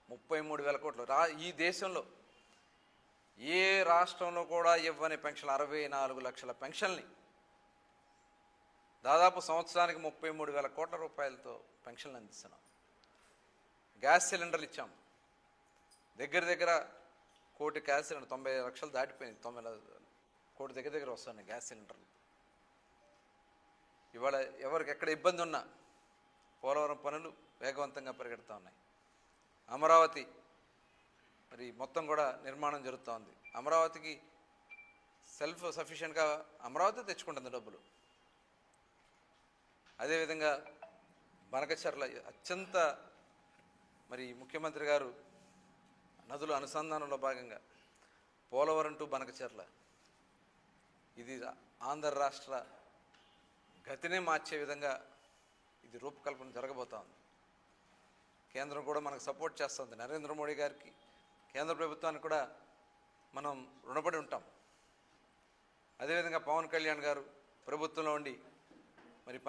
33,000 కోట్లు. ఈ దేశంలో ఏ రాష్ట్రంలో కూడా ఇవ్వని పెన్షన్ 64 లక్షల పెన్షన్ని దాదాపు సంవత్సరానికి 33,000 కోట్ల రూపాయలతో పెన్షన్లు అందిస్తున్నాం. గ్యాస్ సిలిండర్లు ఇచ్చాం. దగ్గర దగ్గర కోటి గ్యాస్ సిలిండర్ 90 లక్షలు దాటిపోయింది. 90 కోటి దగ్గర వస్తున్నాయి గ్యాస్ సిలిండర్లు. ఇవాళ ఎవరికి ఎక్కడ ఇబ్బంది ఉన్నా పోలవరం పనులు వేగవంతంగా పరిగెడుతూ ఉన్నాయి. అమరావతి మరి మొత్తం కూడా నిర్మాణం జరుగుతూ ఉంది. అమరావతికి సెల్ఫ్ సఫిషియెంట్గా అమరావతి తెచ్చుకుంటుంది డబ్బులు. అదేవిధంగా బనకచెర్ల అత్యంత మరి ముఖ్యమంత్రి గారు నదుల అనుసంధానంలో భాగంగా పోలవరం టు బనకచెర్ల ఇది ఆంధ్ర రాష్ట్ర గతినే మార్చే విధంగా ఇది రూపకల్పన జరగబోతా ఉంది. కేంద్రం కూడా మనకు సపోర్ట్ చేస్తుంది. నరేంద్ర మోడీ గారికి, కేంద్ర ప్రభుత్వానికి కూడా మనం రుణపడి ఉంటాం. అదేవిధంగా పవన్ కళ్యాణ్ గారు ప్రభుత్వంలో ఉండి మరి